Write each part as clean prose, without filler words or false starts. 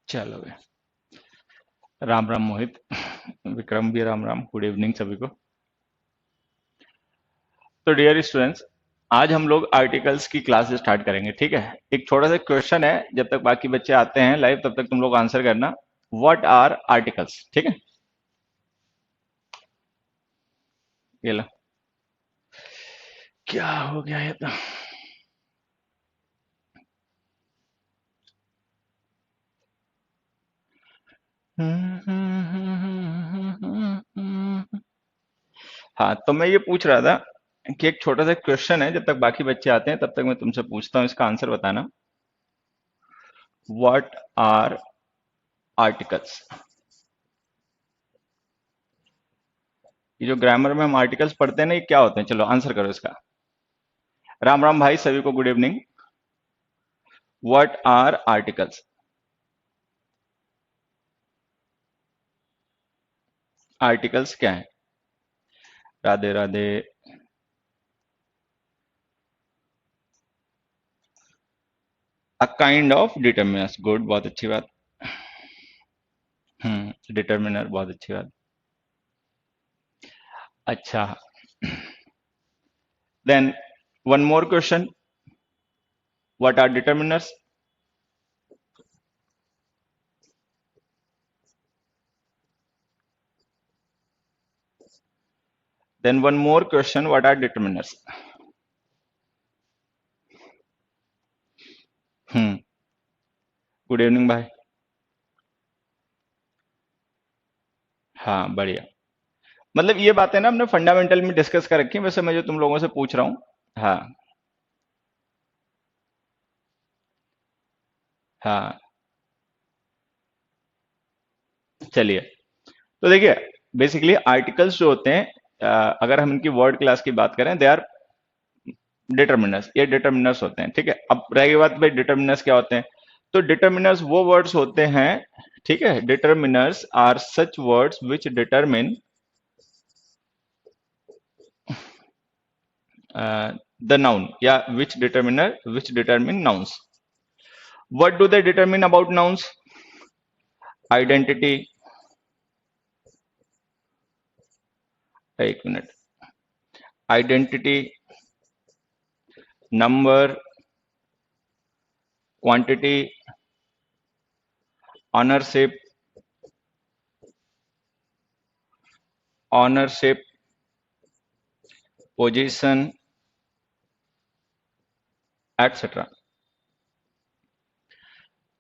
चलो भाई। राम राम मोहित। विक्रम भी राम राम। गुड इवनिंग सभी को। तो डियर स्टूडेंट्स, आज हम लोग आर्टिकल्स की क्लास स्टार्ट करेंगे। ठीक है, एक छोटा सा क्वेश्चन है, जब तक बाकी बच्चे आते हैं लाइव तब तक तुम लोग आंसर करना। What are articles? ठीक है, ये लो। क्या हो गया ये तो। हाँ, तो मैं ये पूछ रहा था कि एक छोटा सा क्वेश्चन है, जब तक बाकी बच्चे आते हैं तब तक मैं तुमसे पूछता हूँ, इसका आंसर बताना। What are articles? ये जो ग्रामर में हम आर्टिकल्स पढ़ते हैं ना, ये क्या होते हैं? चलो आंसर करो इसका। राम राम भाई, सभी को good evening. What are articles? Articles क्या है? Radhe Radhe. A kind of determiners. Good, बहुत अच्छी बात। डिटर्मिनर, बहुत अच्छी बात। अच्छा, then one more question. What are determiners? Then one more question, what are determiners? Hmm good evening भाई। हाँ, बढ़िया। मतलब ये बातें ना हमने फंडामेंटल में डिस्कस कर रखी है, वैसे मैं जो तुम लोगों से पूछ रहा हूँ। हाँ हाँ, चलिए। तो देखिए, बेसिकली आर्टिकल्स जो होते हैं, अगर हम इनकी वर्ड क्लास की बात करें, दे आर डिटर्मिनर्स। ये डिटर्मिनर्स होते हैं। ठीक है, अब रही बात भाई डिटर्मिनर्स क्या होते हैं। तो डिटर्मिनर्स वो वर्ड्स होते हैं, ठीक है, determiners are such words which determine the noun, या which determine nouns. What do they determine about nouns? Identity. एक मिनट। Identity, number, quantity, ownership, ownership, position, etcetera.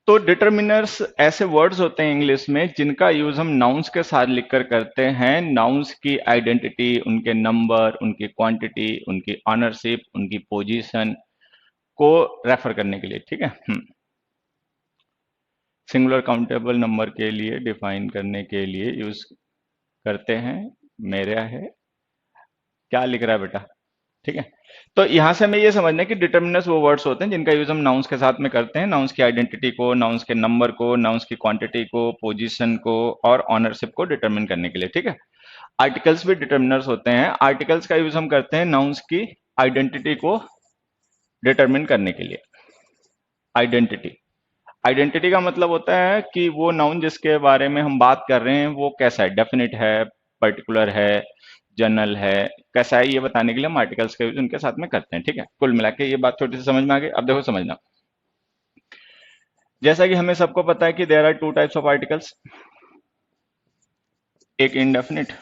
तो डिटर्मिनर्स ऐसे वर्ड्स होते हैं इंग्लिश में जिनका यूज हम नाउन्स के साथ लिखकर करते हैं, नाउन्स की आइडेंटिटी, उनके नंबर, उनकी क्वांटिटी, उनकी ऑनरशिप, उनकी पोजीशन को रेफर करने के लिए। ठीक है, सिंगुलर काउंटेबल नंबर के लिए डिफाइन करने के लिए यूज करते हैं। मेरा है, क्या लिख रहा है बेटा? ठीक है, तो यहां से हमें ये समझना है कि डिटर्मिनर्स वो वर्ड्स होते हैं जिनका यूज हम नाउन्स के साथ में करते हैं, नाउन्स की आइडेंटिटी को, नाउन्स के नंबर को, नाउन्स की क्वांटिटी को, पोजीशन को और ऑनरशिप को डिटरमिन करने के लिए। ठीक है, आर्टिकल्स भी डिटर्मिनर्स होते हैं। आर्टिकल्स का यूज हम करते हैं नाउन्स की आइडेंटिटी को डिटरमिन करने के लिए। आइडेंटिटी, आइडेंटिटी का मतलब होता है कि वो नाउन जिसके बारे में हम बात कर रहे हैं वो कैसा है, डेफिनेट है, पर्टिकुलर है, जनरल है, कैसा है, ये बताने के लिए हम आर्टिकल्स का यूज उनके साथ में करते हैं। ठीक है, कुल मिला के ये बात छोटी सी समझ में आ गई। अब देखो समझना, जैसा कि हमें सबको पता है कि there are two types of articles, एक इंडेफिनिट,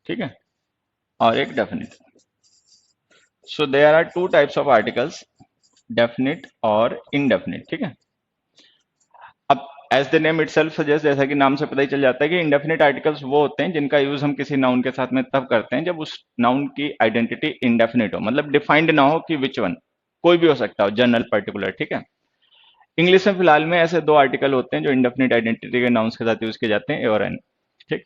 ठीक है, और एक definite. So there are two types of articles, definite और इनडेफिनिट। ठीक है, अब as the name itself suggest, जैसा कि नाम से पता ही चल जाता है कि इंडेफिनिट आर्टिकल्स वो होते हैं जिनका यूज हम किसी नाउन के साथ में तब करते हैं जब उस नाउन की आइडेंटिटी इंडेफिनिट हो, मतलब डिफाइंड ना हो कि विच वन, कोई भी हो सकता हो, जनरल, पर्टिकुलर। ठीक है, इंग्लिश में फिलहाल में ऐसे दो आर्टिकल होते हैं जो इंडेफिनिट आइडेंटिटी के नाउन्स के साथ यूज किए जाते हैं, ए और एन। ठीक,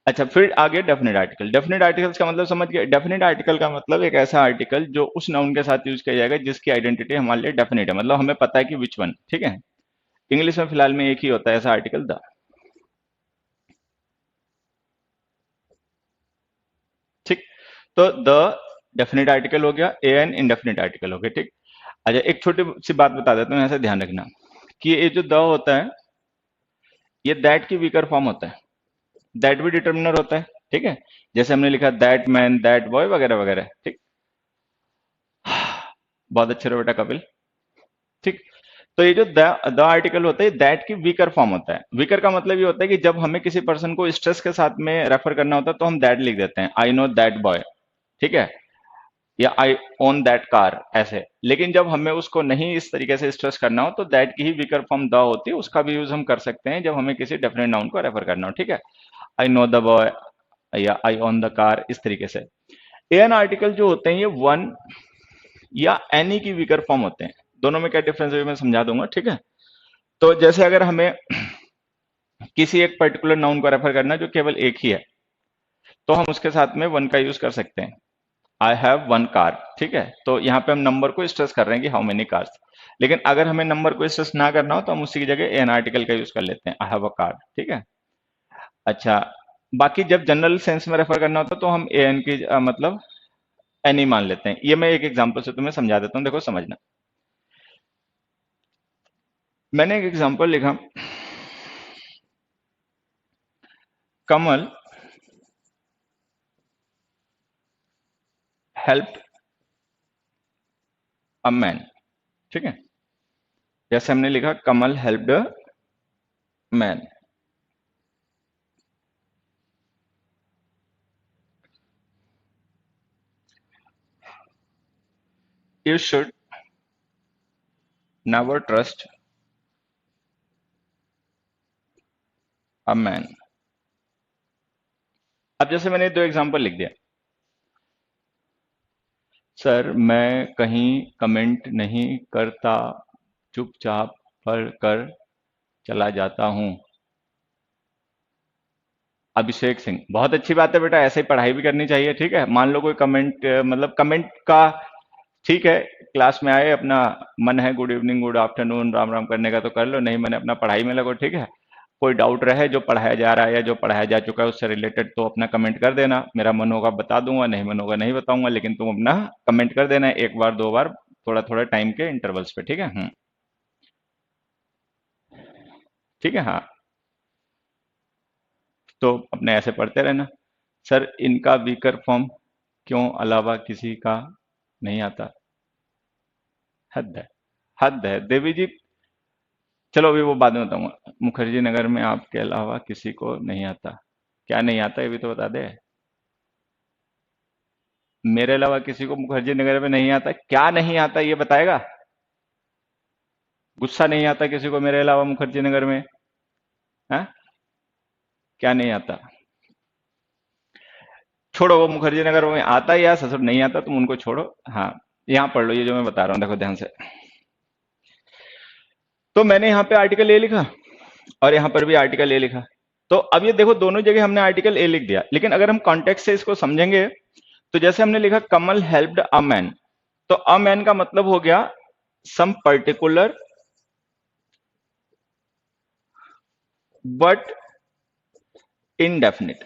अच्छा, फिर आगे डेफिनेट आर्टिकल। डेफिनेट आर्टिकल्स का मतलब समझ गए। डेफिनेट आर्टिकल का मतलब एक ऐसा आर्टिकल जो उस नाउन के साथ यूज किया जाएगा जिसकी आइडेंटिटी हमारे लिए डेफिनेट है, मतलब हमें पता है कि विच वन। ठीक है, इंग्लिश में फिलहाल में एक ही होता है ऐसा आर्टिकल, द। ठीक, तो द डेफिनेट आर्टिकल हो गया, ए एन इनडेफिनेट आर्टिकल हो गया। ठीक, अच्छा, एक छोटी सी बात बता देता हूँ, ऐसे ध्यान रखना कि ये जो द होता है ये दैट की वीकर फॉर्म होता है। दैट भी डिटर्मिनर होता है, ठीक है। जैसे हमने लिखा दैट मैन, दैट बॉय, वगैरह वगैरह, ठीक। बहुत अच्छे रहो बेटा कपिल, ठीक। तो ये जो द आर्टिकल होता है दैट की वीकर फॉर्म होता है। वीकर का मतलब ये होता है कि जब हमें किसी पर्सन को स्ट्रेस के साथ में रेफर करना होता है तो हम दैट लिख देते हैं, आई नो दैट बॉय, ठीक है, या आई ओन दैट कार, ऐसे। लेकिन जब हमें उसको नहीं इस तरीके से स्ट्रेस करना हो तो दैट की ही वीकर फॉर्म द होती है, उसका भी यूज हम कर सकते हैं जब हमें किसी डेफिनेट नाउन को रेफर करना हो, ठीक है। आई नो द बॉय या आई ओन द कार, इस तरीके से। एन आर्टिकल जो होते हैं ये वन या एनी की वीकर फॉर्म होते हैं। दोनों में क्या डिफरेंस है मैं समझा दूंगा, ठीक है। तो जैसे अगर हमें किसी एक पर्टिकुलर नाउन को रेफर करना है जो केवल एक ही है, तो हम उसके साथ में वन का यूज कर सकते हैं, आई हैव वन कार, ठीक है। तो यहाँ पे हम नंबर को स्ट्रेस कर रहे हैं कि हाउ मेनी कार्स। लेकिन अगर हमें नंबर को स्ट्रेस ना करना हो तो हम उसी की जगह एन आर्टिकल का यूज कर लेते हैं, आई हैव अ कार, ठीक है। अच्छा, बाकी जब जनरल सेंस में रेफर करना होता है तो हम ए एन की मतलब एनी मान लेते हैं। ये मैं एक एग्जांपल से तुम्हें समझा देता हूँ, देखो समझना। मैंने एक एग्जांपल लिखा, कमल हेल्प अ मैन, ठीक है। जैसे हमने लिखा Kamal helped a man, you should never trust a man. अब जैसे मैंने दो एग्जांपल लिख दिया, सर मैं कहीं कमेंट नहीं करता, चुपचाप पढ़ कर चला जाता हूं। अभिषेक सिंह, बहुत अच्छी बात है बेटा, ऐसे ही पढ़ाई भी करनी चाहिए, ठीक है। मान लो कोई कमेंट मतलब कमेंट का, ठीक है, क्लास में आए, अपना मन है good evening, good afternoon, Ram Ram करने का तो कर लो, नहीं मैंने अपना पढ़ाई में लगो, ठीक है। कोई डाउट रहे जो पढ़ाया जा रहा है या जो पढ़ाया जा चुका है उससे रिलेटेड तो अपना कमेंट कर देना, मेरा मन होगा बता दूंगा, नहीं मन होगा नहीं बताऊंगा, लेकिन तुम अपना कमेंट कर देना, एक बार दो बार, थोड़ा थोड़ा टाइम के इंटरवल्स पे, ठीक है। ठीक है, हाँ। तो अपने ऐसे पढ़ते रहना। सर इनका वीकर फॉर्म क्यों अलावा किसी का नहीं आता? हद है, हद है देवी जी। चलो अभी वो बाद में बताऊंगा। मुखर्जी नगर में आपके अलावा किसी को नहीं आता, क्या नहीं आता ये भी तो बता दे। मेरे अलावा किसी को मुखर्जी नगर में नहीं आता, क्या नहीं आता ये बताएगा। गुस्सा नहीं आता किसी को मेरे अलावा मुखर्जी नगर में? है, क्या नहीं आता? छोड़ो, वो मुखर्जी नगर में आता है या ससुर नहीं आता, तुम उनको छोड़ो। हाँ, यहाँ पढ़ लो ये जो मैं बता रहा हूँ, देखो ध्यान से। तो मैंने यहाँ पे आर्टिकल ए लिखा और यहाँ पर भी आर्टिकल ए लिखा। तो अब ये देखो दोनों जगह हमने आर्टिकल ए लिख दिया, लेकिन अगर हम कॉन्टेक्स्ट से इसको समझेंगे तो जैसे हमने लिखा कमल हेल्प्ड अ मैन, तो अ मैन का मतलब हो गया some particular but indefinite.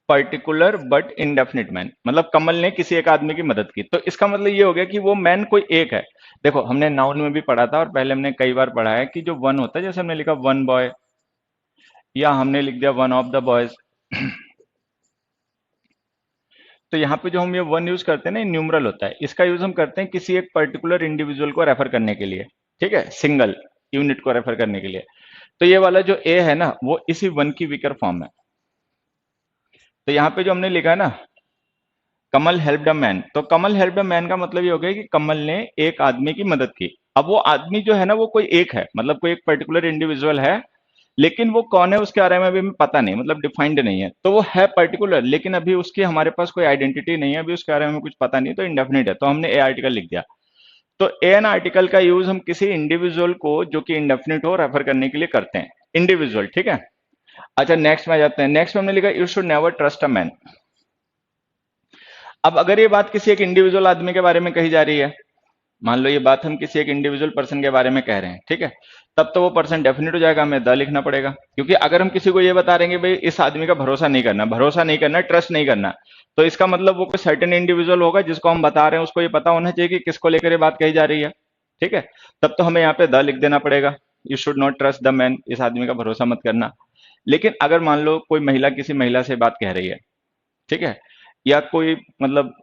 Particular but indefinite man, मतलब कमल ने किसी एक आदमी की मदद की, तो इसका मतलब ये हो गया कि वो मैन कोई एक है। देखो हमने नाउन में भी पढ़ा था और पहले हमने कई बार पढ़ा है कि जो वन होता है, जैसे हमने लिखा वन बॉय या हमने लिख दिया वन ऑफ द बॉयज, तो यहाँ पे जो हम ये वन यूज करते हैं ना, न्यूमरल होता है, इसका यूज हम करते हैं किसी एक पर्टिकुलर इंडिविजुअल को रेफर करने के लिए, ठीक है, सिंगल यूनिट को रेफर करने के लिए। तो ये वाला जो ए है ना वो इसी वन की वीकर फॉर्म है। तो यहाँ पे जो हमने लिखा है ना कमल हेल्प्ड अ मैन, तो कमल हेल्प्ड अ मैन का मतलब ये हो गया कि कमल ने एक आदमी की मदद की। अब वो आदमी जो है ना वो कोई एक है, मतलब कोई एक पर्टिकुलर इंडिविजुअल है, लेकिन वो कौन है उसके बारे में अभी हमें पता नहीं, मतलब डिफाइंड नहीं है। तो वो है पर्टिकुलर, लेकिन अभी उसकी हमारे पास कोई आइडेंटिटी नहीं है, अभी उसके बारे में कुछ पता नहीं, तो इंडेफिनिट है, तो हमने ए आर्टिकल लिख दिया। तो ए एन आर्टिकल का यूज हम किसी इंडिविजुअल को जो कि इंडेफिनिट हो रेफर करने के लिए करते हैं, इंडिविजुअल, ठीक है। अच्छा नेक्स्ट में जाते हैं। नेक्स्ट में हमने लिखा you should never trust a man. अब अगर ये बात किसी एक इंडिविजुअल आदमी के बारे में कही जा रही है, मान लो ये बात हम किसी एक इंडिविजुअल पर्सन के बारे में कह रहे हैं, ठीक है, तब तो वो पर्सन डेफिनेट हो जाएगा, हमें द लिखना पड़ेगा। क्योंकि अगर हम किसी को ये बता रहे हैं कि भाई इस आदमी का भरोसा नहीं करना, ट्रस्ट नहीं करना, तो इसका मतलब वो कोई सर्टेन इंडिविजुअल होगा जिसको हम बता रहे हैं, उसको ये पता होना चाहिए कि किसको लेकर ये बात कही जा रही है, ठीक है। तब तो हमें यहाँ पे द लिख देना पड़ेगा। You should not trust the man, इस आदमी का भरोसा मत करना। लेकिन अगर मान लो कोई महिला किसी महिला से बात कह रही है, ठीक है, या कोई मतलब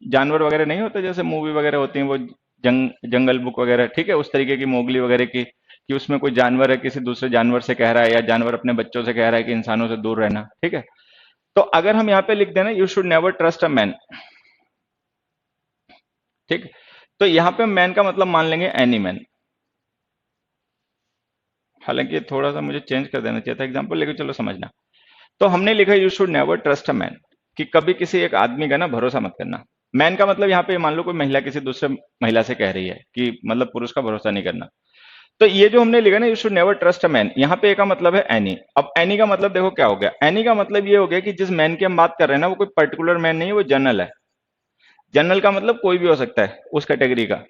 जानवर वगैरह नहीं होते जैसे मूवी वगैरह होती हैं वो, जंगल बुक वगैरह, ठीक है, उस तरीके की मोगली वगैरह की, कि उसमें कोई जानवर है किसी दूसरे जानवर से कह रहा है, या जानवर अपने बच्चों से कह रहा है कि इंसानों से दूर रहना, ठीक है। तो अगर हम यहाँ पे लिख देना you should never trust a man, ठीक, तो यहाँ पे मैन का मतलब मान लेंगे एनी मैन। हालांकि ये थोड़ा सा मुझे चेंज कर देना चाहिए था एग्जाम्पल, लेकिन चलो समझना। तो हमने लिखा you should never trust a man, कि कभी किसी एक आदमी का ना भरोसा मत करना। मैन का मतलब यहाँ पे मान लो कोई महिला किसी दूसरे महिला से कह रही है कि मतलब पुरुष का भरोसा नहीं करना, तो ये जो हमने लिखा ना you should never trust a man, यहाँ पे ए का मतलब है एनी। अब एनी का मतलब देखो क्या हो गया, एनी का मतलब ये हो गया कि जिस मैन की हम बात कर रहे हैं ना वो कोई पर्टिकुलर मैन नहीं है, वो जनरल है। जनरल का मतलब कोई भी हो सकता है उस कैटेगरी का,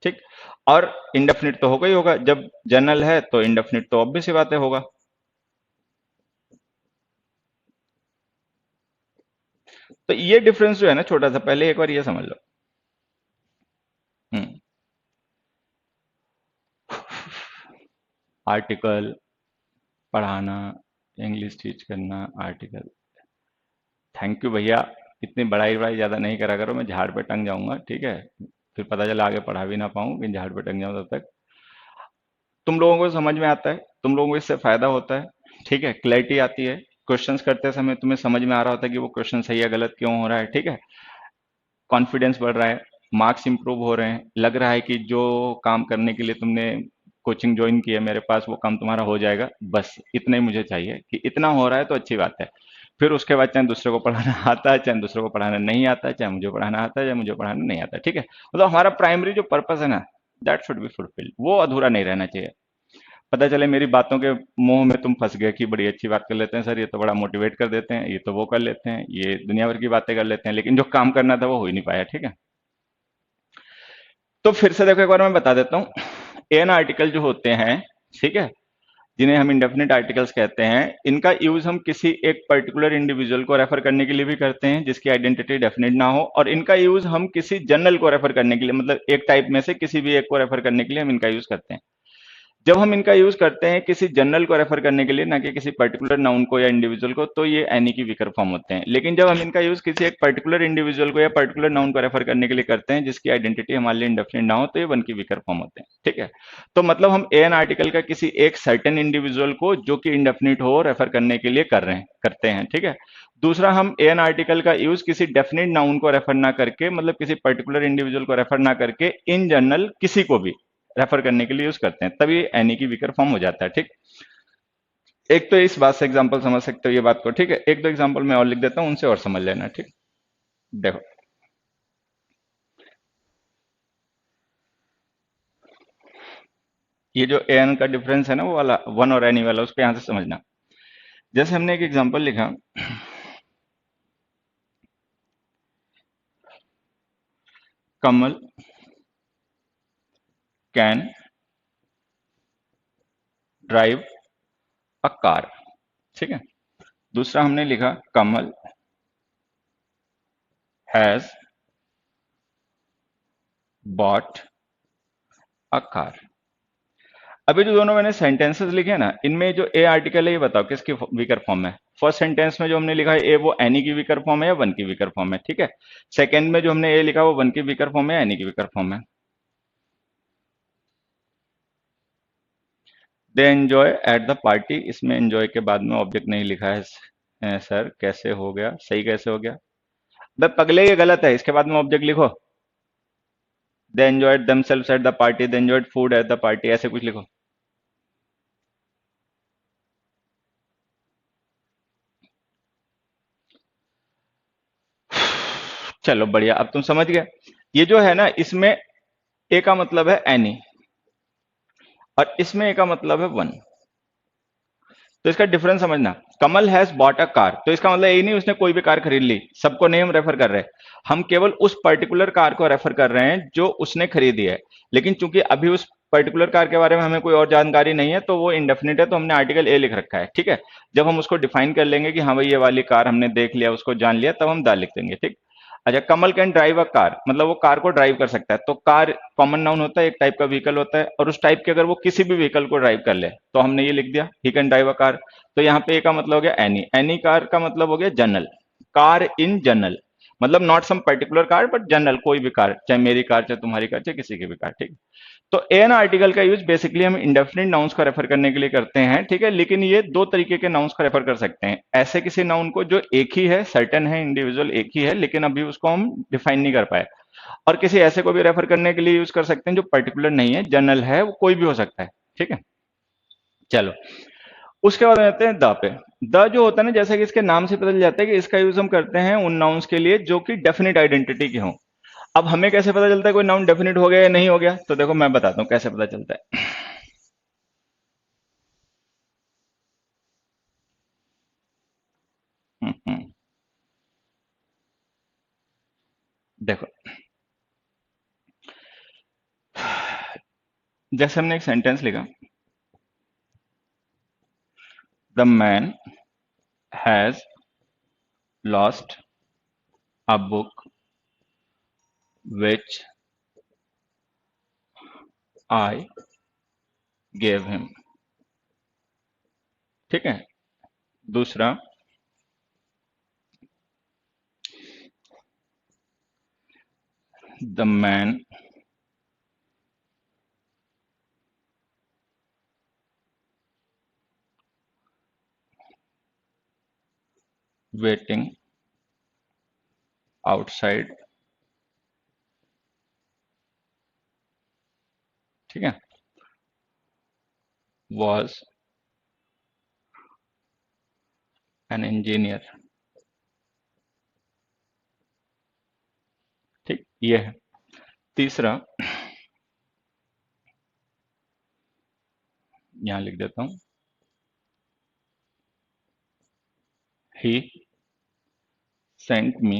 ठीक। और इंडेफिनिट तो होगा ही होगा, जब जनरल है तो इंडेफिनिट तो ऑब्वियस सी बात है होगा। तो ये डिफरेंस जो है ना छोटा सा, पहले एक बार ये समझ लो। हम्म। आर्टिकल पढ़ाना, इंग्लिश टीच करना, आर्टिकल। थैंक यू भैया, इतनी बड़ाई बड़ाई ज्यादा नहीं करा करो, मैं झाड़ पे टंग जाऊंगा, ठीक है। फिर पता चला आगे पढ़ा भी ना पाऊं, कि झाड़ पे टंग जाऊं तब तक। तुम लोगों को समझ में आता है, तुम लोगों को इससे फायदा होता है, ठीक है, क्लैरिटी आती है। क्वेश्चंस करते समय तुम्हें समझ में आ रहा होता है कि वो क्वेश्चन सही है गलत क्यों हो रहा है, ठीक है। कॉन्फिडेंस बढ़ रहा है, मार्क्स इंप्रूव हो रहे हैं, लग रहा है कि जो काम करने के लिए तुमने कोचिंग ज्वाइन की है मेरे पास, वो काम तुम्हारा हो जाएगा। बस इतना ही मुझे चाहिए, कि इतना हो रहा है तो अच्छी बात है। फिर उसके बाद चाहे दूसरे को पढ़ाना आता है, चाहे दूसरे को पढ़ाना नहीं आता है, चाहे मुझे पढ़ाना आता है, चाहे मुझे पढ़ाना नहीं आता, ठीक है। मतलब हमारा प्राइमरी जो पर्पस है ना, दैट शुड बी फुलफिल्ड, वो अधूरा नहीं रहना चाहिए। पता चले मेरी बातों के मोह में तुम फंस गए कि बड़ी अच्छी बात कर लेते हैं सर, ये तो बड़ा मोटिवेट कर देते हैं, ये तो वो कर लेते हैं, ये दुनिया भर की बातें कर लेते हैं, लेकिन जो काम करना था वो हो ही नहीं पाया, ठीक है। तो फिर से देखो एक बार मैं बता देता हूँ, एन आर्टिकल जो होते हैं, ठीक है, जिन्हें हम इंडेफिनिट आर्टिकल्स कहते हैं, इनका यूज हम किसी एक पर्टिकुलर इंडिविजुअल को रेफर करने के लिए भी करते हैं जिसकी आइडेंटिटी डेफिनेट ना हो, और इनका यूज हम किसी जनरल को रेफर करने के लिए, मतलब एक टाइप में से किसी भी एक को रेफर करने के लिए हम इनका यूज करते हैं। जब हम इनका यूज करते हैं किसी जनरल को रेफर करने के लिए, ना कि किसी पर्टिकुलर नाउन को या इंडिविजुअल को, तो ये एनी की वीकर फॉर्म होते हैं। लेकिन जब हम इनका यूज किसी एक पर्टिकुलर इंडिविजुअल को या पर्टिकुलर नाउन को रेफर करने के लिए करते हैं जिसकी आइडेंटिटी हमारे लिए इंडेफिनिट ना हो, तो ये वन की वीकर फॉर्म होते हैं, ठीक है। तो मतलब हम एन आर्टिकल का किसी एक सर्टेन इंडिविजुअल को जो कि इंडेफिनिट हो रेफर करने के लिए करते हैं, ठीक है। दूसरा, हम एन आर्टिकल का यूज किसी डेफिनेट नाउन को रेफर ना करके, मतलब किसी पर्टिकुलर इंडिविजुअल को रेफर ना करके, इन जनरल किसी को भी रेफर करने के लिए यूज करते हैं, तभी एनी की वीकर फॉर्म हो जाता है, ठीक। एक तो इस बात से एग्जांपल समझ सकते हो ये बात को, ठीक है। एक दो एग्जांपल मैं और लिख देता हूं, उनसे और समझ लेना, ठीक। देखो, ये जो एन का डिफरेंस है ना, वो वाला वन और एनी वाला, उसको यहां से समझना। जैसे हमने एक एग्जांपल लिखा, कमल कैन ड्राइव अ कार, ठीक है। दूसरा हमने लिखा, कमल हैज बॉट अ कार। अभी जो दोनों मैंने सेंटेंसेस लिखे हैं ना, इनमें जो ए आर्टिकल है ये बताओ किसकी वीकर फॉर्म है। फर्स्ट सेंटेंस में जो हमने लिखा है ए, वो एनी की वीकर फॉर्म है या वन की वीकर फॉर्म है, ठीक है। सेकंड में जो हमने ए लिखा वो वन की वीकर फॉर्म है या एनी की वीकर फॉर्म है। They enjoy eight the party, इसमें एंजॉय के बाद में ऑब्जेक्ट नहीं लिखा है। सर कैसे हो गया, सही कैसे हो गया? बे पगले, ये गलत है, इसके बाद में ऑब्जेक्ट लिखो। They enjoyed themselves at the party, they enjoyed food at the party, ऐसे कुछ लिखो। चलो बढ़िया, अब तुम समझ गए। ये जो है ना, इसमें ए का मतलब है एनी, और इसमें ए का मतलब है वन। तो इसका डिफरेंस समझना। कमल हैज बॉट अ कार, तो इसका मतलब यही नहीं उसने कोई भी कार खरीद ली, सबको नहीं हम रेफर कर रहे, हम केवल उस पर्टिकुलर कार को रेफर कर रहे हैं जो उसने खरीदी है। लेकिन चूंकि अभी उस पर्टिकुलर कार के बारे में हमें कोई और जानकारी नहीं है, तो वो इंडेफिनिट है, तो हमने आर्टिकल ए लिख रखा है, ठीक है। जब हम उसको डिफाइन कर लेंगे कि हाँ भाई ये वाली कार हमने देख लिया, उसको जान लिया, तब हम द लिख देंगे, ठीक। अच्छा, कमल कैन ड्राइव अ कार, मतलब वो कार को ड्राइव कर सकता है, तो कार कॉमन नाउन होता है, एक टाइप का व्हीकल होता है, और उस टाइप के अगर वो किसी भी व्हीकल को ड्राइव कर ले तो हमने ये लिख दिया he can drive a car. तो यहाँ पे ए का मतलब हो गया एनी, एनी कार का मतलब हो गया जनरल, कार इन जनरल, मतलब not some particular car but general, कोई भी कार, चाहे मेरी कार, चाहे तुम्हारी कार, चाहे किसी की भी कार, ठीक। तो एन आर्टिकल का यूज बेसिकली हम इंडेफिनिट नाउन्स को रेफर करने के लिए करते हैं, ठीक है। लेकिन ये दो तरीके के नाउन्स को रेफर कर सकते हैं, ऐसे किसी नाउन को जो एक ही है, सर्टेन है, इंडिविजुअल एक ही है, लेकिन अभी उसको हम डिफाइन नहीं कर पाए, और किसी ऐसे को भी रेफर करने के लिए यूज कर सकते हैं जो पर्टिकुलर नहीं है, जनरल है, वो कोई भी हो सकता है, ठीक है। चलो, उसके बाद आते हैं द पे। द जो होता है ना, जैसा कि इसके नाम से पता चल जाता है कि इसका यूज हम करते हैं उन नाउन्स के लिए जो कि डेफिनेट आइडेंटिटी के हों। अब हमें कैसे पता चलता है कोई नाउन डेफिनेट हो गया या नहीं हो गया, तो देखो मैं बताता हूं कैसे पता चलता है। हम्म। देखो, जैसे हमने एक सेंटेंस लिखा, the man has lost a book which I gave him, ठीक है। दूसरा, द मैन वेटिंग आउटसाइड, ठीक है, वॉज एन इंजीनियर, ठीक, ये है। तीसरा, यहां लिख देता हूं, he sent me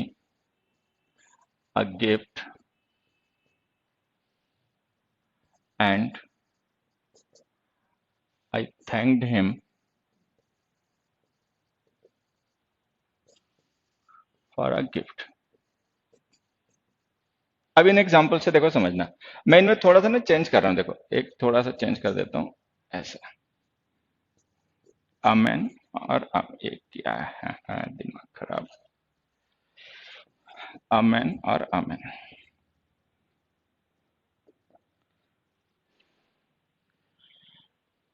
a gift and I thanked him for a gift. अब इन एग्जाम्पल से देखो समझना, मैं इनमें थोड़ा सा ना चेंज कर रहा हूं, देखो एक थोड़ा सा चेंज कर देता हूं, ऐसा, अमेन और एक क्या है, दिमाग खराब, अमेन और अमेन।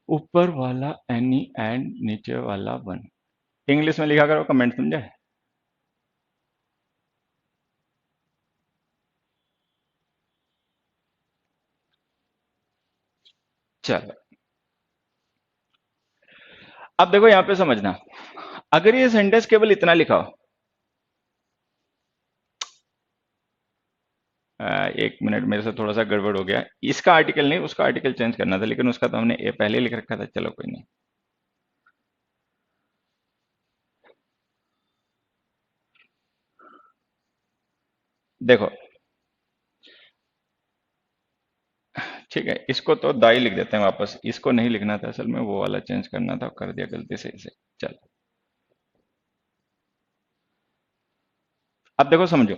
ऊपर वाला एनी एंड नीचे वाला वन, इंग्लिश में लिखा करो, कमेंट समझे। चलो, अब देखो यहां पे समझना, अगर ये सेंटेंस केवल इतना लिखा हो, एक मिनट, मेरे से थोड़ा सा गड़बड़ हो गया, इसका आर्टिकल नहीं उसका आर्टिकल चेंज करना था, लेकिन उसका तो हमने ए पहले लिख रखा था, चलो कोई नहीं। देखो, ठीक है, इसको तो दाई लिख देते हैं वापस, इसको नहीं लिखना था असल में, वो वाला चेंज करना था, कर दिया गलती से इसे। चलो, अब देखो समझो,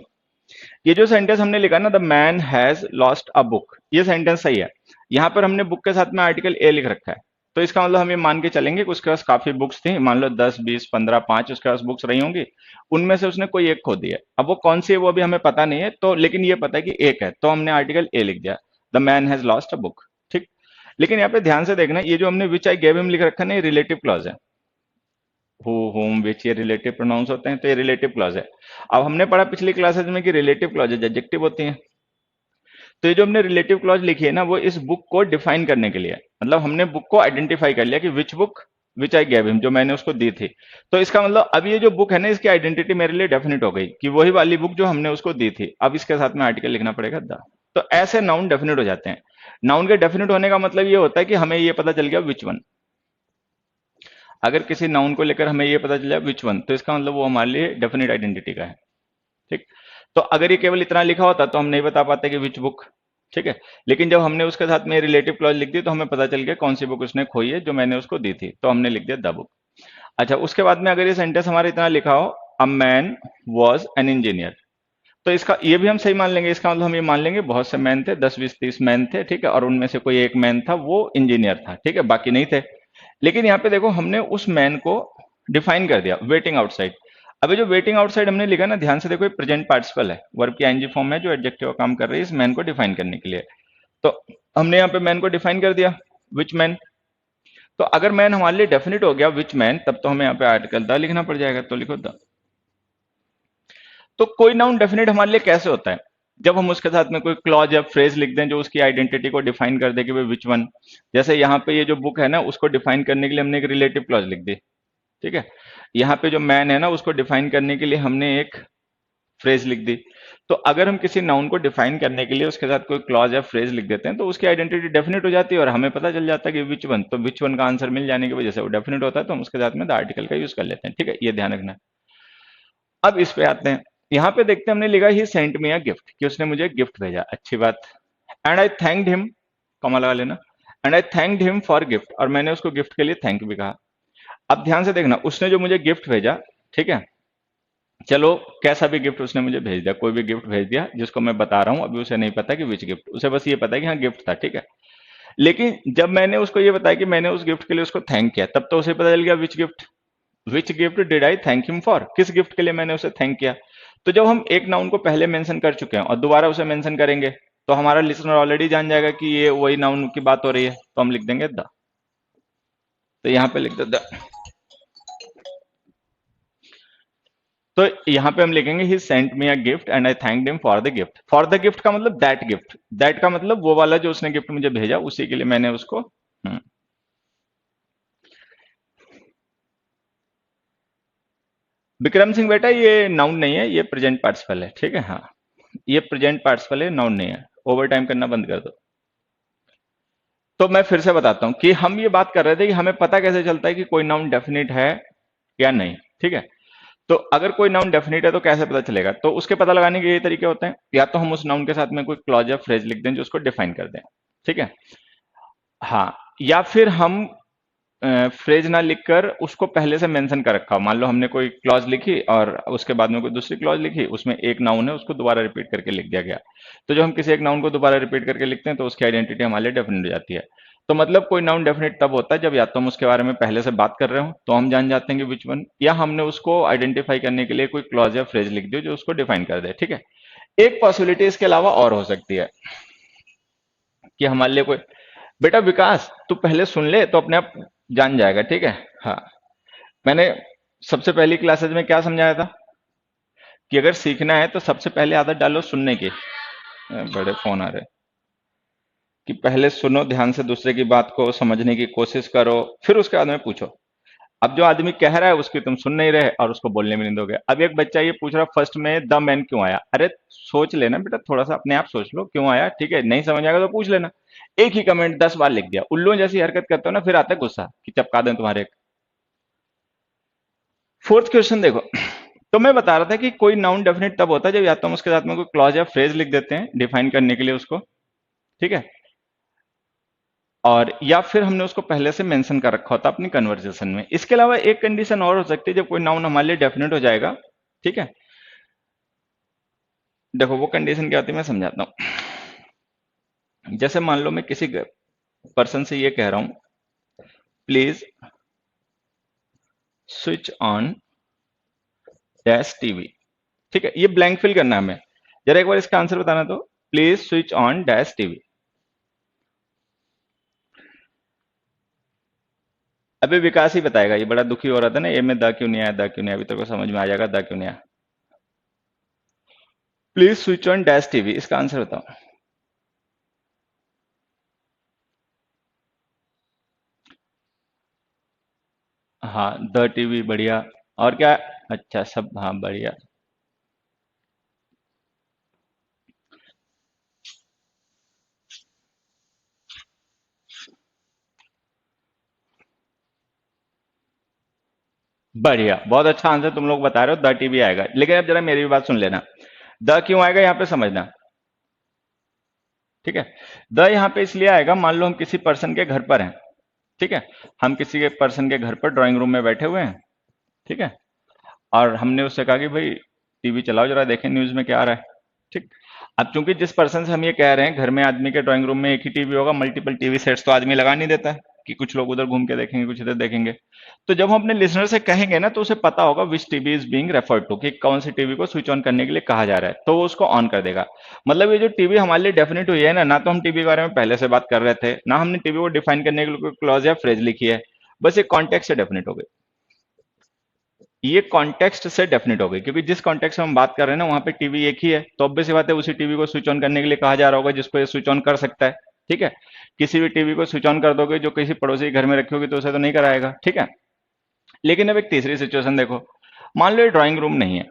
ये जो सेंटेंस हमने लिखा ना, the man has lost a book, ये सेंटेंस सही है। यहां पर हमने बुक के साथ में आर्टिकल ए लिख रखा है, तो इसका मतलब हम ये मान के चलेंगे कि उसके पास काफी बुक्स थी, मान लो 10 20 15 5 उसके पास बुक्स रही होंगी, उनमें से उसने कोई एक खो दी है। अब वो कौन सी है वो अभी हमें पता नहीं है, तो लेकिन ये पता है कि एक है, तो हमने आर्टिकल ए लिख दिया, the man has lost a book, ठीक। लेकिन यहाँ पे ध्यान से देखना, ये जो हमने विच आई गेव हिम लिख रखा है ना, ये रिलेटिव क्लॉज है, हु होम विच, ये रिलेटिव प्रोनाउंस होते हैं, तो ये रिलेटिव क्लॉज है। अब हमने पढ़ा पिछली क्लासेज में कि रिलेटिव क्लॉजेज एडजेक्टिव होती हैं, तो ये जो हमने रिलेटिव क्लॉज लिखी है ना, वो इस बुक को डिफाइन करने के लिए है। मतलब हमने बुक को आइडेंटिफाई कर लिया कि which book which I gave him, जो मैंने उसको दी थी, तो इसका मतलब अब ये जो बुक है ना, इसकी आइडेंटिटी मेरे लिए डेफिनेट हो गई कि वही वाली बुक जो हमने उसको दी थी। अब इसके साथ में आर्टिकल लिखना पड़ेगा द, तो ऐसे नाउन डेफिनेट हो जाते हैं। नाउन के डेफिनेट होने का मतलब ये होता है कि हमें ये पता चल गया विच वन। अगर किसी नाउन को लेकर हमें ये पता चल जाए विच वन, तो इसका मतलब वो हमारे लिए डेफिनेट आइडेंटिटी का है। ठीक, तो अगर ये केवल इतना लिखा होता तो हम नहीं बता पाते कि विच बुक। ठीक है, लेकिन जब हमने उसके साथ में रिलेटिव क्लॉज लिख दी तो हमें पता चल गया कौन सी बुक उसने खोई है जो मैंने उसको दी थी, तो हमने लिख दिया द बुक। अच्छा, उसके बाद में अगर ये सेंटेंस हमारे इतना लिखा हो, a man was an engineer, तो इसका ये भी हम सही मान लेंगे। इसका मतलब हम ये मान लेंगे बहुत से मैन थे, 10 20 30 मैन थे, ठीक है, और उनमें से कोई एक मैन था वो इंजीनियर था, ठीक है, बाकी नहीं थे। लेकिन यहाँ पे देखो हमने उस मैन को डिफाइन कर दिया, वेटिंग आउटसाइड। अभी जो वेटिंग आउटसाइड हमने लिखा ना, ध्यान से देखो, ये प्रेजेंट पार्टिसिपल है, वर्ब की आईएनजी फॉर्म है जो एडजेक्टिव का काम कर रही है इस मैन को डिफाइन करने के लिए। तो हमने यहाँ पे मैन को डिफाइन कर दिया, विच मैन। तो अगर मैन हमारे लिए डेफिनेट हो गया विच मैन, तब तो हमें यहाँ पे आर्टिकल द लिखना पड़ जाएगा, तो लिखो द। तो कोई नाउन डेफिनेट हमारे लिए कैसे होता है? जब हम उसके साथ में कोई क्लॉज या फ्रेज लिख दें जो उसकी आइडेंटिटी को डिफाइन कर दे कि भाई विच वन। जैसे यहाँ पे ये जो बुक है ना, उसको डिफाइन करने के लिए हमने एक रिलेटिव क्लॉज लिख दी, ठीक है। यहाँ पे जो मैन है ना, उसको डिफाइन करने के लिए हमने एक फ्रेज लिख दी। तो अगर हम किसी नाउन को डिफाइन करने के लिए उसके साथ कोई क्लॉज या फ्रेज लिख देते हैं तो उसकी आइडेंटिटी डेफिनेट हो जाती है और हमें पता चल जाता है कि विच वन। तो विच वन का आंसर मिल जाने की वजह से वो डेफिनेट होता है, तो हम उसके साथ में द आर्टिकल का यूज कर लेते हैं, ठीक है, ये ध्यान रखना है। अब इस पे आते हैं, यहाँ पे देखते हैं, हमने लिखा ही सेंट मी अ गिफ्ट, कि उसने मुझे गिफ्ट भेजा, अच्छी बात। And I thanked him, comma लगा लेना, and I thanked him for gift, और मैंने उसको गिफ्ट के लिए थैंक भी कहा। अब ध्यान से देखना, उसने जो मुझे गिफ्ट भेजा, ठीक है, चलो कैसा भी गिफ्ट उसने मुझे भेज दिया, कोई भी गिफ्ट भेज दिया जिसको मैं बता रहा हूं, अभी उसे नहीं पता कि विच गिफ्ट, उसे बस ये पता है कि हाँ गिफ्ट था, ठीक है। लेकिन जब मैंने उसको ये बताया कि मैंने उस गिफ्ट के लिए उसको थैंक किया, तब तो उसे पता चल गया which gift. Which gift did I thank him for, किस गिफ्ट के लिए मैंने उसे थैंक किया। तो जब हम एक नाउन को पहले मेंशन कर चुके हैं और दोबारा उसे मेंशन करेंगे, तो हमारा लिसनर ऑलरेडी जान जाएगा कि ये वही नाउन की बात हो रही है, तो हम लिख देंगे द। तो यहाँ पे लिख दो द। तो यहाँ पे हम लिखेंगे he sent me a gift and I thanked him for the gift. For the gift का मतलब दैट गिफ्ट, दैट का मतलब वो वाला जो उसने गिफ्ट मुझे भेजा, उसी के लिए मैंने उसको विक्रम सिंह बेटा ये नाउन नहीं है, ये प्रेजेंट पार्टिसिपल है, ठीक है, हाँ, ये प्रेजेंट पार्टिसिपल है, नाउन नहीं है। ओवर टाइम करना बंद कर दो। तो मैं फिर से बताता हूं कि हम ये बात कर रहे थे कि हमें पता कैसे चलता है कि कोई नाउन डेफिनेट है या नहीं, ठीक है। तो अगर कोई नाउन डेफिनेट है तो कैसे पता चलेगा? तो उसके पता लगाने के ये तरीके होते हैं, या तो हम उस नाउन के साथ में कोई क्लॉज या फ्रेज लिख दें जो उसको डिफाइन कर दें, ठीक है, हाँ, या फिर हम फ्रेज ना लिखकर उसको पहले से मेंशन कर रखा हो। मान लो हमने कोई क्लॉज लिखी और उसके बाद में कोई दूसरी क्लॉज लिखी, उसमें एक नाउन है उसको दोबारा रिपीट करके लिख दिया गया। तो जब हम किसी एक नाउन को दोबारा रिपीट करके लिखते हैं तो उसकी आइडेंटिटी हमारे लिए डेफिनेट हो जाती है। तो मतलब कोई नाउन डेफिनेट तब होता है जब या तो हम उसके बारे में पहले से बात कर रहे हो तो हम जान जाते हैं कि विच वन, या हमने उसको आइडेंटिफाई करने के लिए कोई क्लॉज या फ्रेज लिख दी जो उसको डिफाइन कर दे, ठीक है। एक पॉसिबिलिटी इसके अलावा और हो सकती है कि हमारे लिए कोई, बेटा विकास तू पहले सुन ले तो अपने आप जान जाएगा, ठीक है, हाँ। मैंने सबसे पहली क्लासेज में क्या समझाया था कि अगर सीखना है तो सबसे पहले आदत डालो सुनने की। बड़े फोन आ रहे हैं। कि पहले सुनो ध्यान से दूसरे की बात को समझने की कोशिश करो, फिर उसके बाद में पूछो। अब जो आदमी कह रहा है उसकी तुम सुन नहीं रहे और उसको बोलने में नहीं दोगे। अब एक बच्चा ये पूछ रहा फर्स्ट में द मैन क्यों आया, अरे सोच लेना बेटा, थोड़ा सा अपने आप सोच लो क्यों आया, ठीक है, नहीं समझ आएगा तो पूछ लेना। एक ही कमेंट 10 बार लिख दिया, उल्लू जैसी हरकत करते हो ना, फिर आता है गुस्सा कि चपका दें तुम्हारे। फोर्थ क्वेश्चन देखो, तो मैं बता रहा था कि कोई नाउन डेफिनेट तब होता है जब या तो हम उसके साथ में कोई क्लॉज या फ्रेज लिख देते हैं डिफाइन करने के लिए उसको, ठीक है, और या फिर हमने उसको पहले से मेंशन कर रखा होता अपनी कन्वर्सेशन में। इसके अलावा एक कंडीशन और हो सकती है जब कोई नाउन हमारे लिए डेफिनेट हो जाएगा, ठीक है। देखो वो कंडीशन क्या होती है मैं समझाता हूं। जैसे मान लो मैं किसी पर्सन से ये कह रहा हूं, please switch on dash TV, ठीक है, ये ब्लैंक फिल करना है हमें। जरा एक बार इसका आंसर बताना, तो please switch on dash TV. अभी विकास ही बताएगा, ये बड़ा दुखी हो रहा था ना, ये में दा क्यों नहीं आया, दा क्यों नहीं आया, अभी तेरे को समझ में आ जाएगा दा क्यों नहीं आया। Please switch on dash TV, इसका आंसर बताओ। हाँ द टीवी, बढ़िया। और क्या? अच्छा सब, हाँ बढ़िया। बढ़िया, बहुत अच्छा आंसर तुम लोग बता रहे हो, द टीवी आएगा। लेकिन अब जरा मेरी भी बात सुन लेना, द क्यों आएगा यहाँ पे समझना, ठीक है। द यहाँ पे इसलिए आएगा, मान लो हम किसी पर्सन के घर पर हैं, ठीक है। हम किसी के पर्सन के घर पर ड्राइंग रूम में बैठे हुए हैं, ठीक है। और हमने उससे कहा कि भाई टीवी चलाओ जरा, देखें न्यूज में क्या आ रहा है, ठीक। अब चूंकि जिस पर्सन से हम ये कह रहे हैं, घर में आदमी के ड्राइंग रूम में एक ही टीवी होगा, मल्टीपल टीवी सेट्स तो आदमी लगा नहीं देता है कि कुछ लोग उधर घूम के देखेंगे, कुछ इधर देखेंगे। तो जब हम अपने लिसनर से कहेंगे ना, तो उसे पता होगा which TV is being referred to, कि कौन सी टीवी को स्विच ऑन करने के लिए कहा जा रहा है, तो वो उसको ऑन कर देगा। मतलब ये जो टीवी हमारे लिए डेफिनेट हुई है ना, ना तो हम टीवी के बारे में पहले से बात कर रहे थे, ना हमने टीवी को डिफाइन करने के लिए कोई क्लॉज या फ्रेज लिखी है, बस एक कॉन्टेक्स्ट से डेफिनेट हो गई। ये कॉन्टेक्स्ट से डेफिनेट हो गई, क्योंकि जिस कॉन्टेक्स्ट में हम बात कर रहे हैं ना, वहां पे टीवी एक ही है, तो ऑब्वियस सी बात है उसी टीवी को स्विच ऑन करने के लिए कहा जा रहा होगा जिसको ये स्विच ऑन कर सकता है, ठीक है। किसी भी टीवी को स्विच ऑन कर दोगे जो किसी पड़ोसी के घर में रखी होगी, तो उसे तो नहीं कराएगा, ठीक है। लेकिन अब एक तीसरी सिचुएशन देखो, मान लो ये ड्राइंग रूम नहीं है,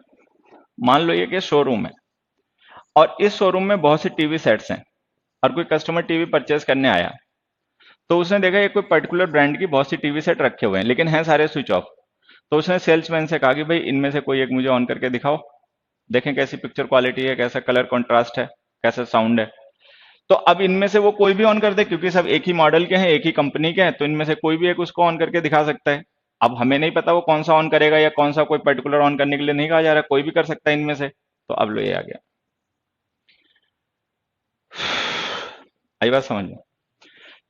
मान लो ये कि शोरूम है, और इस शोरूम में बहुत से टीवी सेट्स हैं, और कोई कस्टमर टीवी परचेज करने आया, तो उसने देखा ये कोई पर्टिकुलर ब्रांड की बहुत सी टीवी सेट रखे हुए हैं, लेकिन हैं सारे स्विच ऑफ। तो उसने सेल्समैन से कहा कि भाई इनमें से कोई एक मुझे ऑन करके दिखाओ, देखें कैसी पिक्चर क्वालिटी है, कैसा कलर कॉन्ट्रास्ट है, कैसा साउंड है। तो अब इनमें से वो कोई भी ऑन कर दे, क्योंकि सब एक ही मॉडल के हैं, एक ही कंपनी के हैं, तो इनमें से कोई भी एक उसको ऑन करके दिखा सकता है। अब हमें नहीं पता वो कौन सा ऑन करेगा, या कौन सा कोई पर्टिकुलर ऑन करने के लिए नहीं कहा जा रहा, कोई भी कर सकता है इनमें से। तो अब लो ये आ गया, आई बात समझ में।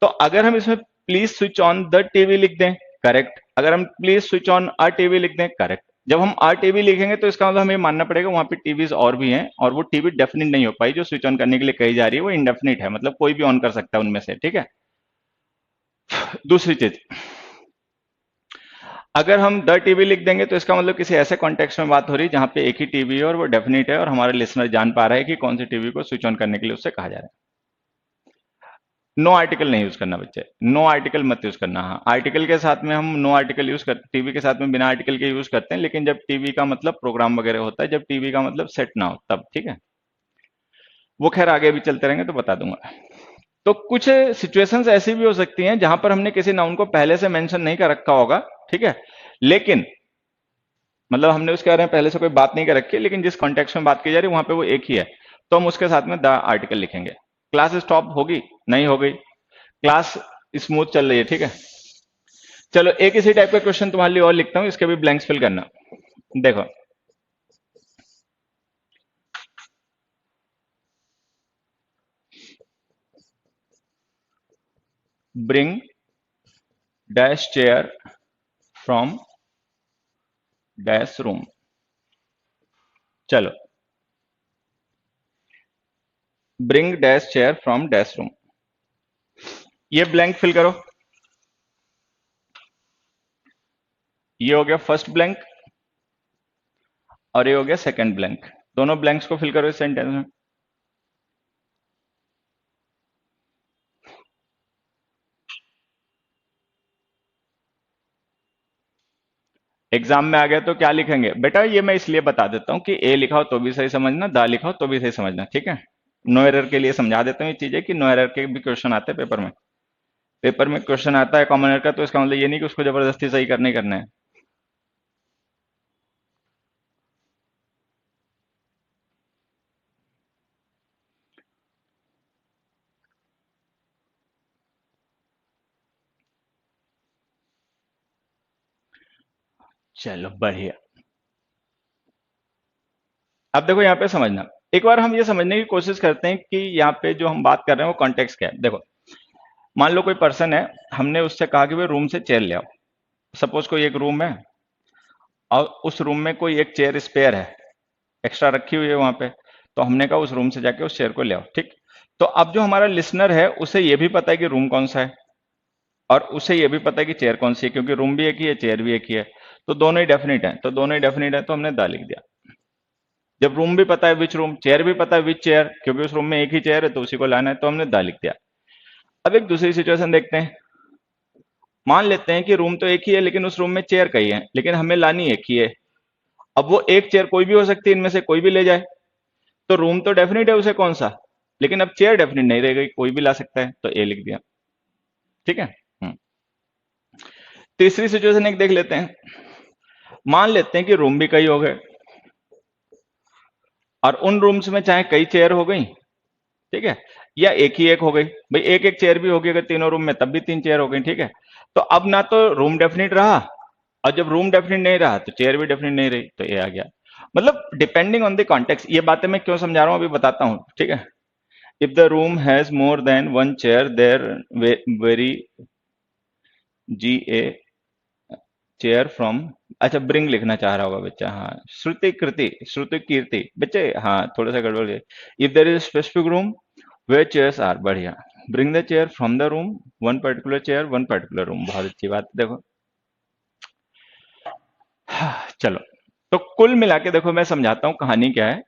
तो अगर हम इसमें please switch on the TV लिख दें, करेक्ट। अगर हम please switch on our TV लिख दें, करेक्ट। जब हम आर टीवी लिखेंगे तो इसका मतलब हमें मानना पड़ेगा वहां पे टीवीज और भी हैं, और वो टीवी डेफिनेट नहीं हो पाई जो स्विच ऑन करने के लिए कही जा रही है, वो इंडेफिनिट है, मतलब कोई भी ऑन कर सकता है उनमें से, ठीक है। दूसरी चीज, अगर हम द टीवी लिख देंगे तो इसका मतलब किसी ऐसे कॉन्टेक्स्ट में बात हो रही है जहां पे एक ही टीवी है और वो डेफिनेट है, और हमारे लिसनर जान पा रहे हैं कि कौन सी टीवी को स्विच ऑन करने के लिए उससे कहा जा रहा है। नो आर्टिकल नहीं यूज करना बच्चे, नो आर्टिकल मत यूज करना। हाँ, आर्टिकल के साथ में हम नो आर्टिकल यूज करते, टीवी के साथ में बिना आर्टिकल के यूज करते हैं, लेकिन जब टीवी का मतलब प्रोग्राम वगैरह होता है, जब टीवी का मतलब सेट ना हो तब, ठीक है। वो खैर आगे भी चलते रहेंगे तो बता दूंगा। तो कुछ सिचुएशंस ऐसी भी हो सकती हैं जहां पर हमने किसी नाउन को पहले से मेंशन नहीं कर रखा होगा, ठीक है, लेकिन मतलब हमने उसके बारे में पहले से कोई बात नहीं कर रखी है, लेकिन जिस कॉन्टेक्स्ट में बात की जा रही है वहां पे वो एक ही है, तो हम उसके साथ में द आर्टिकल लिखेंगे। क्लास स्टॉप होगी, नहीं हो गई, क्लास स्मूथ चल रही है, ठीक है। चलो एक इसी टाइप का क्वेश्चन तुम्हारे लिए और लिखता हूं, इसके भी ब्लैंक्स फिल करना। देखो, bring dash chair from dash room. चलो, bring dash chair from dash room, ये ब्लैंक फिल करो। ये हो गया फर्स्ट ब्लैंक, और ये हो गया सेकंड ब्लैंक। दोनों ब्लैंक्स को फिल करो इस सेंटेंस में। एग्जाम में आ गया तो क्या लिखेंगे बेटा, ये मैं इसलिए बता देता हूं कि ए लिखाओ तो भी सही समझना, दा लिखाओ तो भी सही समझना, ठीक है। नो एरर के लिए समझा देता हूँ ये चीजें, कि नो एरर के भी क्वेश्चन आते हैं पेपर में। पेपर में क्वेश्चन आता है कॉमन एरर का, तो इसका मतलब ये नहीं कि उसको जबरदस्ती सही करने ही करना है। चलो बढ़िया। अब देखो यहाँ पे समझना, एक बार हम ये समझने की कोशिश करते हैं कि यहाँ पे जो हम बात कर रहे हैं वो कॉन्टेक्स्ट क्या है। देखो, मान लो कोई पर्सन है, हमने उससे कहा कि भाई रूम से चेयर ले आओ। सपोज कोई एक रूम है, और उस रूम में कोई एक चेयर स्पेयर है, एक्स्ट्रा रखी हुई है वहां पे, तो हमने कहा उस रूम से जाके उस चेयर को ले आओ, ठीक। तो अब जो हमारा लिसनर है उसे ये भी पता है कि रूम कौन सा है, और उसे ये भी पता है कि चेयर कौन सी है, क्योंकि रूम भी एक ही है, चेयर भी एक ही है, तो दोनों ही डेफिनेट है, तो दोनों ही डेफिनेट है, तो हमने दा लिख दिया। जब रूम भी पता है विच रूम, चेयर भी पता है विच चेयर, क्योंकि उस रूम में एक ही चेयर है तो उसी को लाना है, तो हमने दा लिख दिया। अब एक दूसरी सिचुएशन देखते हैं। मान लेते हैं कि रूम तो एक ही है, लेकिन उस रूम में चेयर कई है, लेकिन हमें लानी एक ही है। अब वो एक चेयर कोई भी हो सकती है, इनमें से कोई भी ले जाए, तो रूम तो डेफिनेट है उसे कौन सा, लेकिन अब चेयर डेफिनेट नहीं रह गई, कोई भी ला सकता है, तो ए लिख दिया, ठीक है। तीसरी सिचुएशन एक देख लेते हैं। मान लेते हैं कि रूम भी कई हो गए और उन रूम्स में चाहे कई चेयर हो गई, ठीक है, या एक ही एक हो गई, भाई एक एक चेयर भी होगी अगर तीनों रूम में, तब भी तीन चेयर हो गई, ठीक है। तो अब ना तो रूम डेफिनेट रहा, और जब रूम डेफिनेट नहीं रहा तो चेयर भी डेफिनेट नहीं रही, तो ये आ गया। मतलब डिपेंडिंग ऑन द कॉन्टेक्स्ट, ये बातें मैं क्यों समझा रहा हूं अभी बताता हूं, ठीक है। If the room has more than one chair there very gee a chair from, अच्छा ब्रिंग लिखना चाह रहा होगा बच्चा, हाँ श्रुति कृति, श्रुति कीर्ति बच्चे, हाँ थोड़ा सा गड़बड़ है। If there is specific room where chairs are, बढ़िया, bring the chair from the room, one particular chair one particular room, बहुत अच्छी बात है, देखो। चलो, तो कुल मिला के देखो मैं समझाता हूं कहानी क्या है।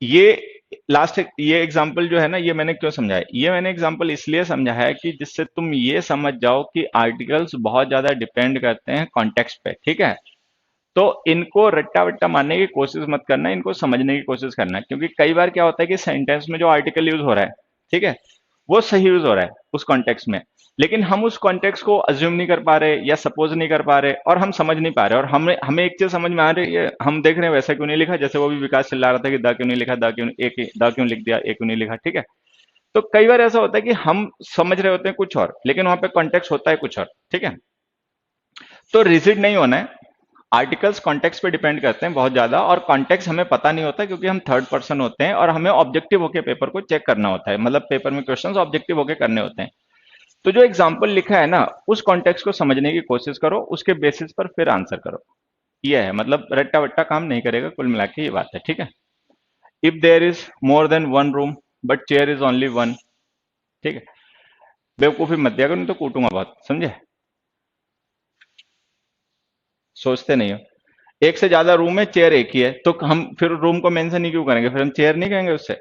ये लास्ट ये एग्जाम्पल जो है ना, ये मैंने क्यों समझाया, ये मैंने एग्जाम्पल इसलिए समझा है कि जिससे तुम ये समझ जाओ कि आर्टिकल्स बहुत ज्यादा डिपेंड करते हैं कॉन्टेक्स्ट पे, ठीक है। तो इनको रट्टा वट्टा मारने की कोशिश मत करना, इनको समझने की कोशिश करना, क्योंकि कई बार क्या होता है कि सेंटेंस में जो आर्टिकल यूज हो रहा है, ठीक है, वो सही यूज हो रहा है उस कॉन्टेक्स्ट में, लेकिन हम उस कॉन्टेक्स्ट को अज्यूम नहीं कर पा रहे या सपोज नहीं कर पा रहे और हम समझ नहीं पा रहे, और हमें हमें एक चीज समझ में आ रही है, हम देख रहे हैं वैसा क्यों नहीं लिखा, जैसे वो भी विकास चिल्ला रहा था कि दा क्यों नहीं लिखा, दा क्यों एक दा क्यों लिख दिया, एक क्यों नहीं लिखा, ठीक है। तो कई बार ऐसा होता है कि हम समझ रहे होते हैं कुछ और, लेकिन वहां पे कॉन्टेक्स्ट होता है कुछ और, ठीक है। तो रिजिड नहीं होना है, आर्टिकल्स कॉन्टेक्स्ट पे डिपेंड करते हैं बहुत ज्यादा, और कॉन्टेक्स्ट हमें पता नहीं होता क्योंकि हम थर्ड पर्सन होते हैं और हमें ऑब्जेक्टिव होकर पेपर को चेक करना होता है, मतलब पेपर में क्वेश्चंस ऑब्जेक्टिव होकर करने होते हैं। तो जो एग्जाम्पल लिखा है ना, उस कॉन्टेक्स्ट को समझने की कोशिश करो, उसके बेसिस पर फिर आंसर करो, ये है, मतलब रट्टा वट्टा काम नहीं करेगा, कुल मिला के ये बात है, ठीक है। If there is more than one room but chair is only one, ठीक है, बेवकूफी मत दिया करो, नहीं तो कूटूंगा बहुत, समझे, सोचते नहीं हो। एक से ज्यादा रूम है, चेयर एक ही है, तो हम फिर रूम को मेंशन नहीं क्यों करेंगे, फिर हम चेयर नहीं कहेंगे उससे।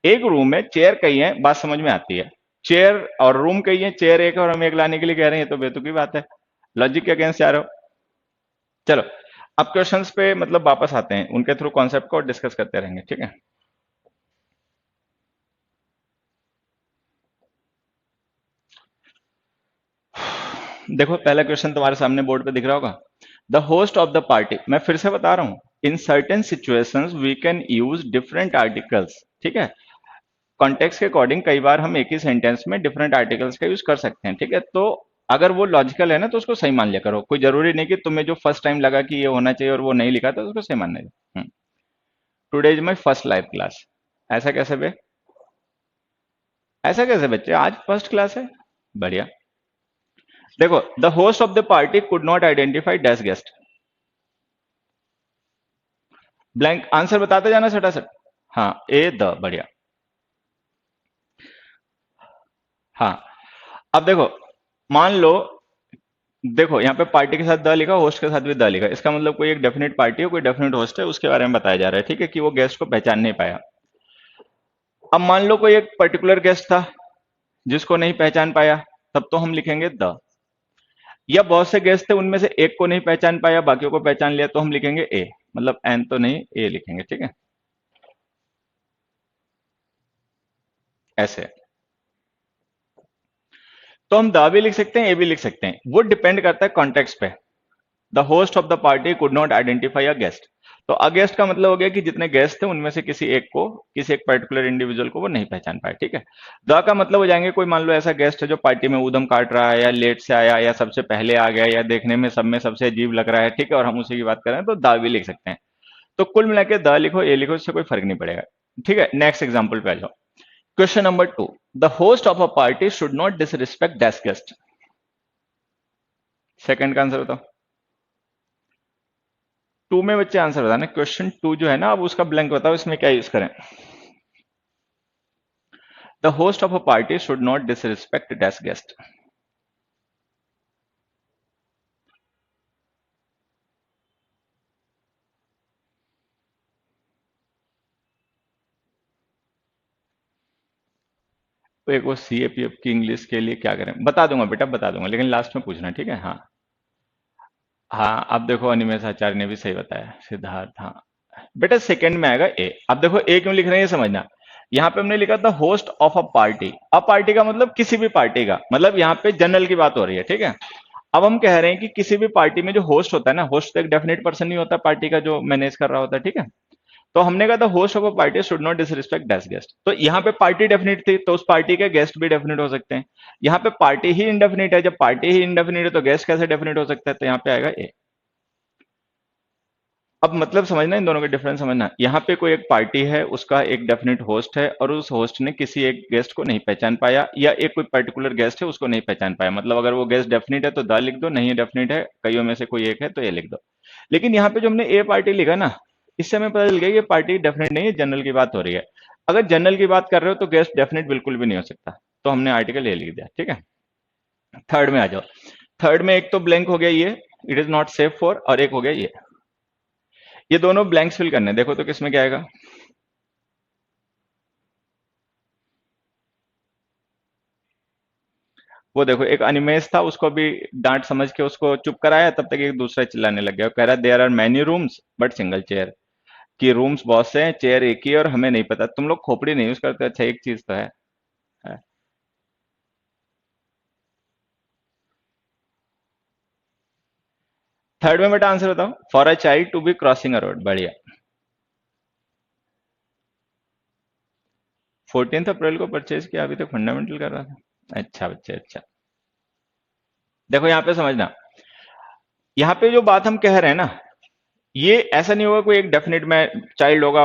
एक रूम में चेयर कई है, बात समझ में आती है, चेयर और रूम कई है, चेयर एक है और हम एक लाने के लिए कह रहे हैं, तो बेतुकी बात है, लॉजिक के अगेंस्ट जा रहे हो। चलो, अब क्वेश्चंस पे मतलब वापस आते हैं, उनके थ्रू कॉन्सेप्ट को डिस्कस करते रहेंगे, ठीक है। देखो पहला क्वेश्चन तुम्हारे सामने बोर्ड पे दिख रहा होगा, the host of the party, मैं फिर से बता रहा हूं, in certain situations we can use different articles, ठीक है। कॉन्टेक्स्ट के अकॉर्डिंग कई बार हम एक ही सेंटेंस में डिफरेंट आर्टिकल्स का यूज कर सकते हैं, ठीक है। तो अगर वो लॉजिकल है ना तो उसको सही मान लिया करो, कोई जरूरी नहीं कि तुम्हें जो फर्स्ट टाइम लगा कि ये होना चाहिए और वो नहीं लिखा तो उसको सही मानना है। Today is my first live class, ऐसा कैसे बे, ऐसा कैसे बच्चे, आज फर्स्ट क्लास है, बढ़िया। देखो, the host of the party could not identify dash guest, blank answer बताते जाना सटासट, हाँ ए द, बढ़िया। हाँ, अब देखो, मान लो, देखो यहाँ पे पार्टी के साथ द लिखा, होस्ट के साथ भी द लिखा, इसका मतलब कोई एक डेफिनेट पार्टी है, कोई डेफिनेट होस्ट है, उसके बारे में बताया जा रहा है, ठीक है, कि वो गेस्ट को पहचान नहीं पाया। अब मान लो कोई एक पर्टिकुलर गेस्ट था जिसको नहीं पहचान पाया, तब तो हम लिखेंगे द, या बहुत से गेस्ट थे उनमें से एक को नहीं पहचान पाया बाकियों को पहचान लिया, तो हम लिखेंगे ए, मतलब एन तो नहीं, ए लिखेंगे, ठीक है, ऐसे। तो हम द भी लिख सकते हैं, ए भी लिख सकते हैं, वो डिपेंड करता है कॉन्टेक्स्ट पे। The host of the party could not identify a guest, तो अ गेस्ट का मतलब हो गया कि जितने गेस्ट थे उनमें से किसी एक को, किसी एक पर्टिकुलर इंडिविजुअल को वो नहीं पहचान पाए, ठीक है। द का मतलब हो जाएंगे, कोई मान लो ऐसा गेस्ट है जो पार्टी में ऊधम काट रहा है, या लेट से आया, या सबसे पहले आ गया, या देखने में सब में सबसे अजीब लग रहा है, ठीक है, और हम उसी की बात कर रहे हैं, तो द भी लिख सकते हैं। तो कुल मिला के द लिखो, ए लिखो, इससे कोई फर्क नहीं पड़ेगा, ठीक है। नेक्स्ट एग्जाम्पल पे आ जाओ। Question number 2, the host of a party should not disrespect that guest, second का आंसर बताओ। टू में बच्चे आंसर बताना, क्वेश्चन टू जो है ना, अब उसका ब्लैंक बताओ, इसमें क्या यूज करें। The host of a party should not disrespect that guest, तो एक वो सीएपीएफ की इंग्लिश के लिए क्या करें, बता दूंगा बेटा, बता दूंगा, लेकिन लास्ट में पूछना, ठीक है। हाँ हाँ, अब देखो अनिमेश आचार्य ने भी सही बताया, सिद्धार्थ, हाँ बेटा सेकंड में आएगा ए। अब देखो ए क्यों लिख रहे हैं ये समझना, यहाँ पे हमने लिखा था host of a party, a party का मतलब किसी भी पार्टी का, मतलब यहाँ पे जनरल की बात हो रही है, ठीक है। अब हम कह रहे हैं कि किसी भी पार्टी में जो होस्ट होता है ना, होस्ट तो एक डेफिनेट पर्सन नहीं होता पार्टी का जो मैनेज कर रहा होता है, ठीक है। तो हमने कहा था host of a party should not disrespect that guest, तो यहाँ पे पार्टी डेफिनेट थी तो उस पार्टी के गेस्ट भी डेफिनेट हो सकते हैं। यहाँ पे पार्टी ही इंडेफिनिट है, जब पार्टी ही इंडेफिनिट है तो गेस्ट कैसे डेफिनेट हो सकता है, तो यहाँ पे आएगा ए। अब मतलब समझना, इन दोनों का डिफरेंस समझना। यहाँ पे कोई एक पार्टी है, उसका एक डेफिनेट होस्ट है, और उस होस्ट ने किसी एक गेस्ट को नहीं पहचान पाया, या एक कोई पर्टिकुलर गेस्ट है उसको नहीं पहचान पाया, मतलब अगर वो गेस्ट डेफिनेट है तो द लिख दो, नहीं डेफिनेट है कईयों में से कोई एक है तो ए लिख दो। लेकिन यहाँ पे जो हमने ए पार्टी लिखा ना, इससे हमें पता चल गया ये पार्टी डेफिनेट नहीं है, जनरल की बात हो रही है। अगर जनरल की बात कर रहे हो तो गेस्ट डेफिनेट बिल्कुल भी नहीं हो सकता, तो हमने आर्टिकल ए लिख दिया, ठीक है। थर्ड में आ जाओ। थर्ड में एक तो ब्लैंक हो गया ये, it is not safe for, और एक हो गया ये दोनों ब्लैंक्स फिल करने हैं। देखो तो किसमें क्या आएगा। वो देखो एक अनिमेश था, उसको भी डांट समझ के उसको चुप कराया, तब तक एक दूसरा चिल्लाने लग गया, वो कह रहा there are many rooms but single chair, कि रूम्स बहुत से हैं चेयर एक ही है और हमें नहीं पता, तुम लोग खोपड़ी नहीं यूज करते, अच्छा एक चीज तो है। थर्ड में बेटा आंसर बताओ, for a child to be crossing a road, बढ़िया। 14 अप्रैल को परचेज किया, अभी तक फंडामेंटल कर रहा था। अच्छा बच्चे अच्छा। देखो यहाँ पे समझना, यहाँ पे जो बात हम कह रहे हैं ना, ये ऐसा नहीं होगा कोई एक डेफिनेट में चाइल्ड होगा